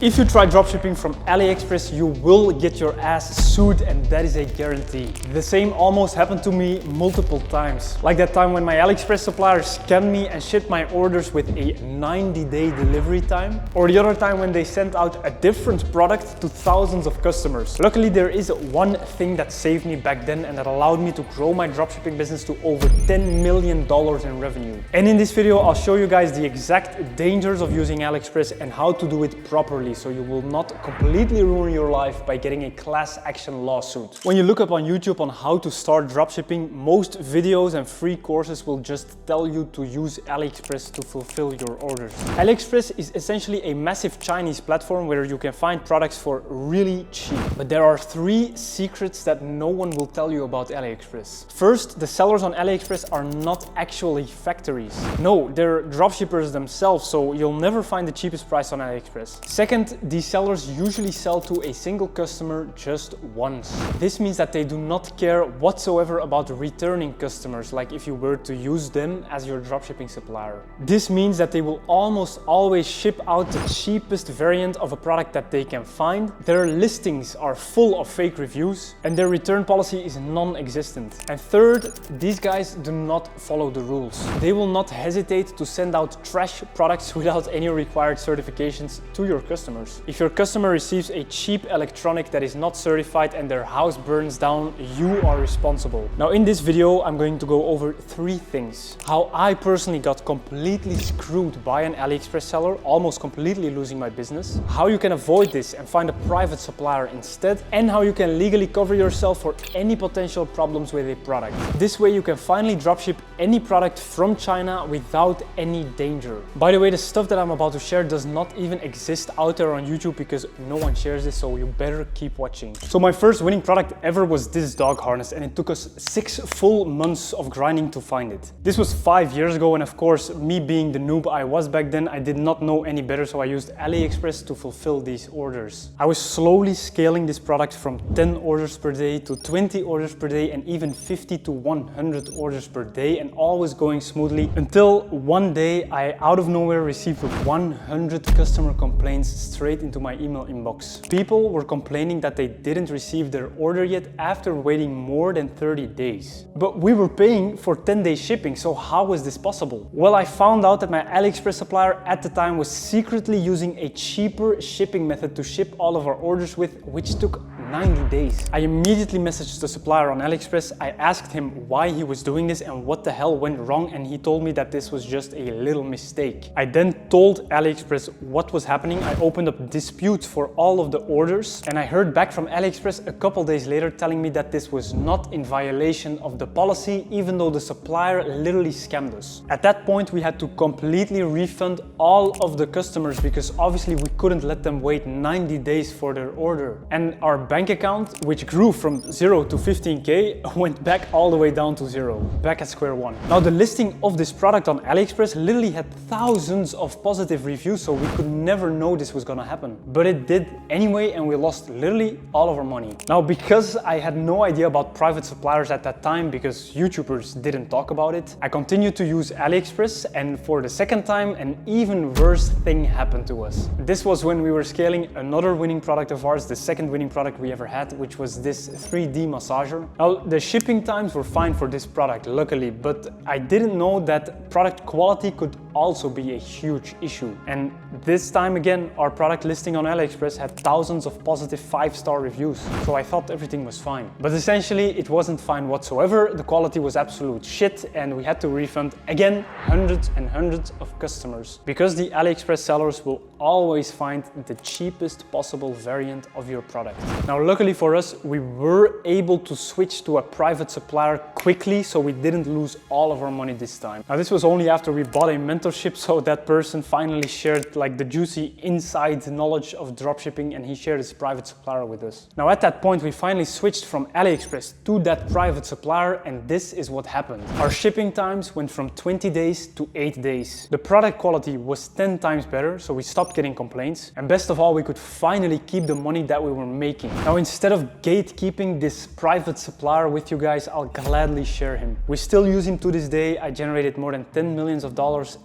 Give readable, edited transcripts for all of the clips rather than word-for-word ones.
If you try dropshipping from AliExpress, you will get your ass sued, and that is a guarantee. The same almost happened to me multiple times. Like that time when my AliExpress supplier scammed me and shipped my orders with a 90-day delivery time. Or the other time when they sent out a different product to thousands of customers. Luckily, there is one thing that saved me back then and that allowed me to grow my dropshipping business to over $10 million in revenue. And in this video, I'll show you guys the exact dangers of using AliExpress and how to do it properly, so you will not completely ruin your life by getting a class action lawsuit. When you look up on YouTube on how to start dropshipping, most videos and free courses will just tell you to use AliExpress to fulfill your orders. AliExpress is essentially a massive Chinese platform where you can find products for really cheap. But there are 3 secrets that no one will tell you about AliExpress. First, the sellers on AliExpress are not actually factories. No, they're dropshippers themselves, so you'll never find the cheapest price on AliExpress. Second, these sellers usually sell to a single customer just once. This means that they do not care whatsoever about returning customers, like if you were to use them as your dropshipping supplier. This means that they will almost always ship out the cheapest variant of a product that they can find. Their listings are full of fake reviews and their return policy is non-existent. And third, these guys do not follow the rules. They will not hesitate to send out trash products without any required certifications to your customers. If your customer receives a cheap electronic that is not certified and their house burns down, you are responsible. Now in this video, I'm going to go over 3 things. How I personally got completely screwed by an AliExpress seller, almost completely losing my business. How you can avoid this and find a private supplier instead. And how you can legally cover yourself for any potential problems with a product. This way you can finally dropship any product from China without any danger. By the way, the stuff that I'm about to share does not even exist out there on YouTube because no one shares this, so you better keep watching. So my first winning product ever was this dog harness, and it took us 6 full months of grinding to find it. This was 5 years ago, and of course, me being the noob I was back then, I did not know any better, so I used AliExpress to fulfill these orders. I was slowly scaling this product from 10 orders per day to 20 orders per day and even 50 to 100 orders per day, and always going smoothly until one day I out of nowhere received 100 customer complaints straight into my email inbox. People were complaining that they didn't receive their order yet after waiting more than 30 days. But we were paying for 10-day shipping, so how was this possible? Well, I found out that my AliExpress supplier at the time was secretly using a cheaper shipping method to ship all of our orders with, which took 90 days. I immediately messaged the supplier on AliExpress. I asked him why he was doing this and what the hell went wrong, and he told me that this was just a little mistake. I then told AliExpress what was happening. I opened up disputes for all of the orders, and I heard back from AliExpress a couple days later telling me that this was not in violation of the policy, even though the supplier literally scammed us. At that point, we had to completely refund all of the customers because obviously we couldn't let them wait 90 days for their order. And our bank account, which grew from 0 to 15K, went back all the way down to 0, back at square one. Now the listing of this product on AliExpress literally had thousands of positive reviews, so we could never know this was gonna happen. But it did anyway, and we lost literally all of our money. Now, because I had no idea about private suppliers at that time, because YouTubers didn't talk about it, I continued to use AliExpress, and for the second time, an even worse thing happened to us. This was when we were scaling another winning product of ours, the second winning product we ever had, which was this 3D massager. Now, the shipping times were fine for this product, luckily, but I didn't know that product quality could also be a huge issue. And this time again, our product listing on AliExpress had thousands of positive 5-star reviews, so I thought everything was fine. But essentially, it wasn't fine whatsoever. The quality was absolute shit, and we had to refund again hundreds and hundreds of customers, because the AliExpress sellers will always find the cheapest possible variant of your product. Now, luckily for us, we were able to switch to a private supplier quickly, so we didn't lose all of our money this time. Now, this was only after we bought a mentorship, so that person finally shared like the juicy inside knowledge of dropshipping, and he shared his private supplier with us. Now, at that point, we finally switched from AliExpress to that private supplier, and this is what happened. Our shipping times went from 20 days to 8 days. The product quality was 10 times better, so we stopped getting complaints. And best of all, we could finally keep the money that we were making. Now, instead of gatekeeping this private supplier with you guys, I'll gladly share him. We still use him to this day. I generated more than $10 million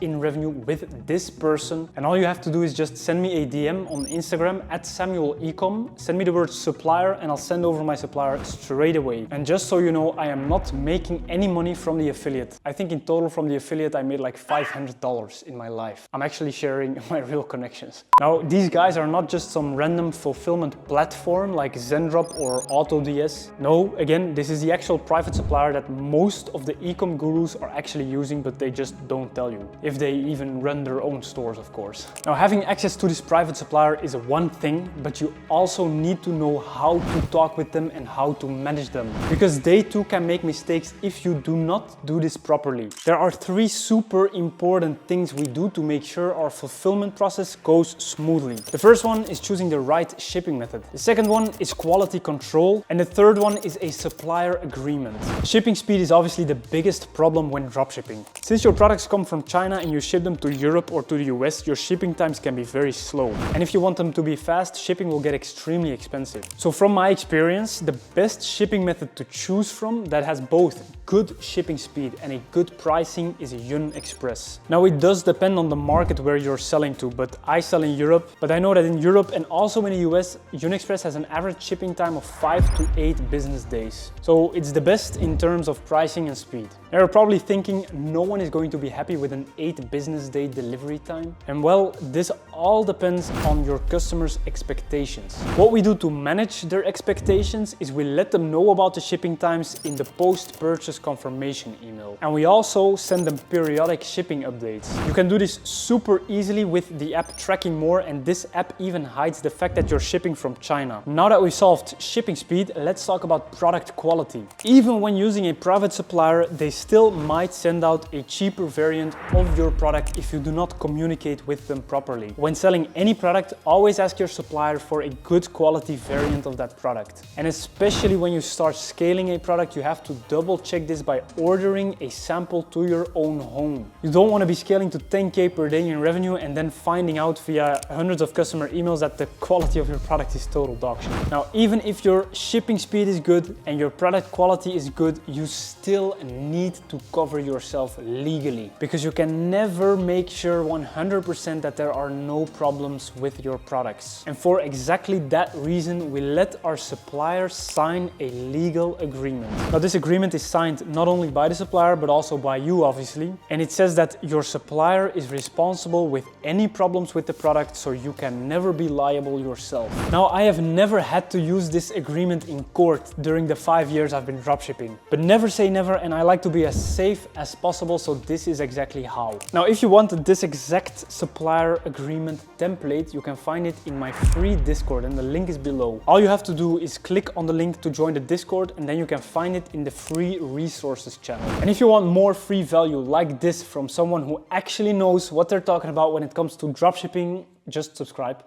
in revenue with this person. And all you have to do is just send me a DM on Instagram at SamuelEcom, send me the word supplier, and I'll send over my supplier straight away. And just so you know, I am not making any money from the affiliate. I think in total from the affiliate I made like $500 in my life. I'm actually sharing my real connections. Now, these guys are not just some random fulfillment platform like Zendrop or AutoDS. No, again, this is the actual private supplier that most of the ecom gurus are actually using, but they just don't tell you. If they even run their own stores, of course. Now, having access to this private supplier is one thing, but you also need to know how to talk with them and how to manage them, because they too can make mistakes if you do not do this properly. There are 3 super important things we do to make sure our fulfillment process goes smoothly. The first one is choosing the right shipping method. The second one is quality control, and the third one is a supplier agreement. Shipping speed is obviously the biggest problem when dropshipping. Since your products come from China and you ship them to Europe or to the US, your shipping times can be very slow. And if you want them to be fast, shipping will get extremely expensive. So from my experience, the best shipping method to choose from that has both good shipping speed and a good pricing is Aliexpress. Now, it does depend on the market where you're selling to, but I sell in Europe. But I know that in Europe and also in the US, Aliexpress has an average shipping time of 5 to 8 business days. So it's the best in terms of pricing and speed. Now, you're probably thinking no one is going to be happy with an 8 business day delivery time. And well, this all depends on your customers' expectations. What we do to manage their expectations is we let them know about the shipping times in the post-purchase confirmation email. And we also send them periodic shipping updates. You can do this super easily with the app Tracking More, and this app even hides the fact that you're shipping from China. Now that we've solved shipping speed, let's talk about product quality. Even when using a private supplier, they still might send out a cheaper variant of your product if you do not communicate with them properly. When selling any product, always ask your supplier for a good quality variant of that product. And especially when you start scaling a product, you have to double check this by ordering a sample to your own home. You don't want to be scaling to 10K per day in revenue and then finding out via hundreds of customer emails that the quality of your product is total dog shit. Now, even if your shipping speed is good and your product quality is good, you still need to cover yourself legally, because you can never make sure 100% that there are no problems with your products. And for exactly that reason, we let our suppliers sign a legal agreement. Now, this agreement is signed not only by the supplier, but also by you, obviously. And it says that your supplier is responsible with any problems with the product, so you can never be liable yourself. Now, I have never had to use this agreement in court during the 5 years I've been dropshipping. But never say never, and I like to be as safe as possible, so this is exactly how. Now, if you want this exact supplier agreement template, you can find it in my free Discord, and the link is below. All you have to do is click on the link to join the Discord, and then you can find it in the free resources channel. And if you want more free value like this from someone who actually knows what they're talking about when it comes to dropshipping, just subscribe.